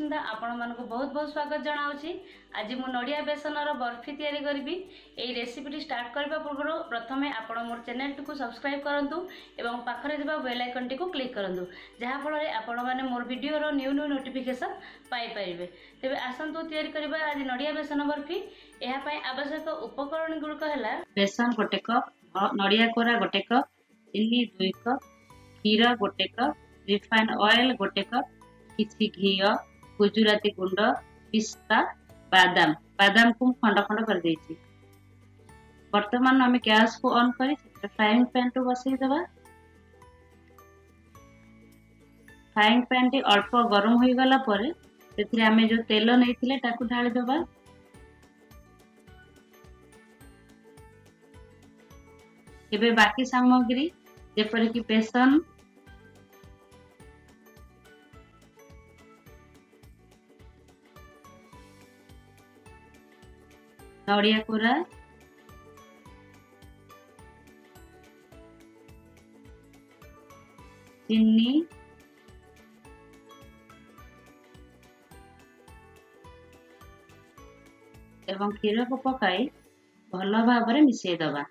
सुस्मिता आपण मानक बहुत बहुत स्वागत जनावि। आज मु नड़िया बेसनर बर्फी तैयारी करी। यही रेसिपी स्टार्ट करने पूर्व प्रथमे आपण मोर चैनल टी सब्सक्राइब करूँ और पाखरे बेल आइकन टी क्लिक करूँ जहाँफल आपण मैंने मोर वीडियो न्यू न्यू नोटिफिकेशन पाइपर। तेज आसतु तैयारी करबा आज नड़िया बेसन बर्फी। यहाँ आवश्यक उपकरण गुड़िक है बेसन गोटे कप, नड़िया कोरा गोटे कप, चीनी 2 कप, क्षीर गोटे कप, रिफाइंड ऑयल गोटे कप, किसी घी, गुजराती गुंड, पिस्ता, बादाम बादाम को खंड खंड कर देछि। वर्तमान आम गैस को ऑन करी फ्राइंग पैन तो बसई देबा। फ्राइंग पैन टी अल्प गरम हो गला पर सेथिरे आमे जो तेल नैथिले ताकू ढाली देबा। एबे बाकी सामग्री जेपर कि बेसन, नड़िया कोरा, चीनी, एवं क्षीर को पकाई भल भाव में मिसई दबा।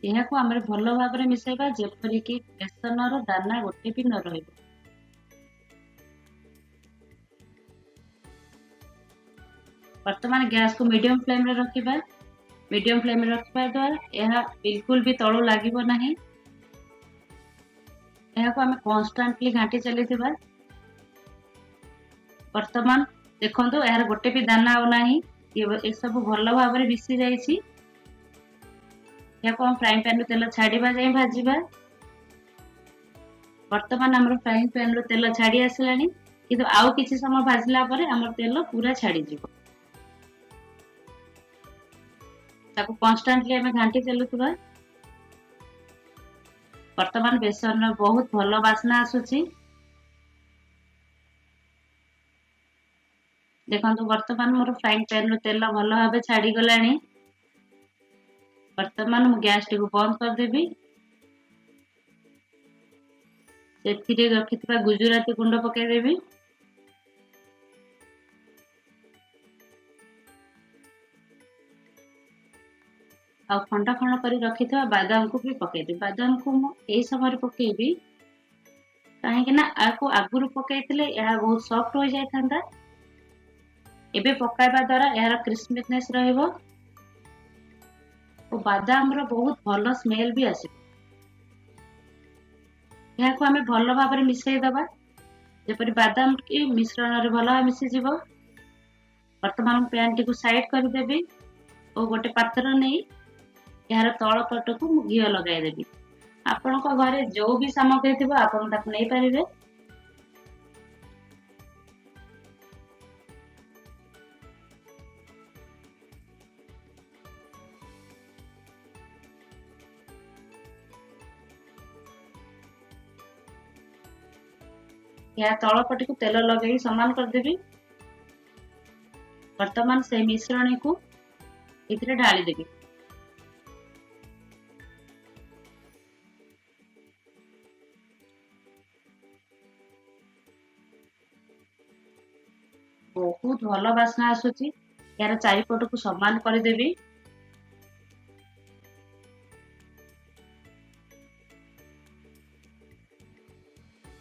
यह को आम भल भाव में मिसेबा जेपरिक बेसनर दाना गोटे भी न रही। वर्तमान गैस को मीडियम फ्लेम रे रखिबा। मीडियम फ्लेम रे रखिबा द्वारा यह बिल्कुल भी तळु लागिबो नाही। यह को आम कांस्टेंटली घाटी चलीथिबा। वर्तमान देखंतु यार गोटे भी दाना आ नाही। ये सब भल भाव में मिसी जाइछि। यह को हम फ्राइंग पैन रो तेल छाड़ीबा जाई भाजीबा। वर्तमान हमर फ्राइंग पैन रो तेल छाड़ी आसलानी किंतु आउ किछि समय भाजला परे हमर तेल पूरा छाड़ी जिवो। ताको कांस्टेंटली हमें घांटी चलुथबा। वर्तमान बेसन रो बहुत भल वासना आसुछि। देखंतु वर्तमान मोर फ्राइंग पैन रो तेल भल भाबे छाड़ी गलानी। वर्तमान मु गैस टी को बंद कर देबी। सेथिरे रखितबा गुजराती गुंड पकाई देबी। आ खंड खंड कर रखितबा बादाम को भी पकाई देबी। बादाम को मु एई समय पकाइबी काहे कि ना आको आगुरु पकाइतिले या बहुत सॉफ्ट हो जाय थांदा। एबे पकाइबा द्वारा यार क्रिस्पीनेस रहइबो और बादाम रो बहुत भल स्मेल भी आसे। यह को हमें भल भाव में मिसई दबा जेपरि बादाम की मिश्रण रे भल मिसी जिवो। वर्तमान पैन टी को साइड कर देबी और गोटे पात्र नहीं यार तल पट को घी लगाई देबी। आपण को घरे जो भी सामग्री थिबो आपण ताक नै परिबे। या तल पट को तेल लगे समान कर देबी। वर्तमान से मिश्रण को इतरे ढाली देबी। बहुत भल वासना आसुची। यार चारिपट को समान कर देबी।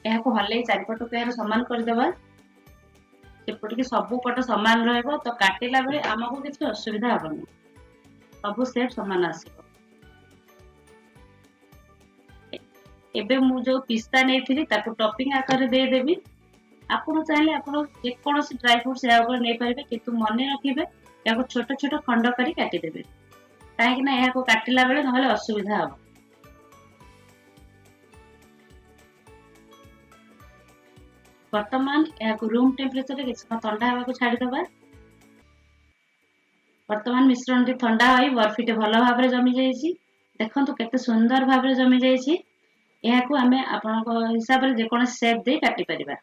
यह को हल्ले चारिपट को यार समान कर देबा सेपट के सब पट समान रहइबो तो काटिला बेले हमको किछ असुविधा हबनी। सब सेप समान आसीबो। एबे मु जो पिस्ता नेथिली ताको टॉपिंग आकार दे देबी। आपण चाहिले आपण जे कोनोसी ड्राई फ्रूट्स या ऊपर नै परिबे किंतु मने रखिबे याको छोट छोट खंड करी काटी देबे काहे कि ना याको काटिला बेले नहले असुविधा हबो। वर्तमान याको रूम टेम्परेचर रे किछ ठंडा हवा को छाडी दबा। वर्तमान मिश्रण टी ठंडा होई बर्फी टे भल भाव में जमी जाईछि। देखंतु केते सुंदर भाव में जमी जाईछि। यहा को हमें आपण को हिसाब रे जे कोन शेप दे काटी परिबा।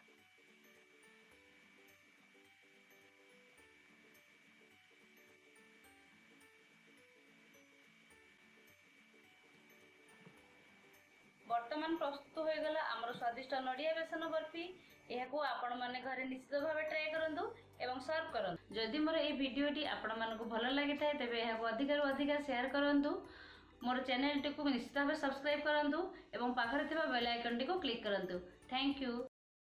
बर्तमान प्रस्तुत हो गला आमर स्वादिष्ट नड़िया बेसन बर्फी। यह आपण मैंने घरे निश्चित भाव ट्राए करूँ एवं सर्व करूँ। जदि मोर ये भिडटी आपण मानक भल लगी था तेज यह अधिक अधिक शेयर करूँ। मोर चैनल टी निश्चित भाव सब्सक्राइब करूँ और पाखरे बेल आइकन टी क्लिक करूँ। Thank you.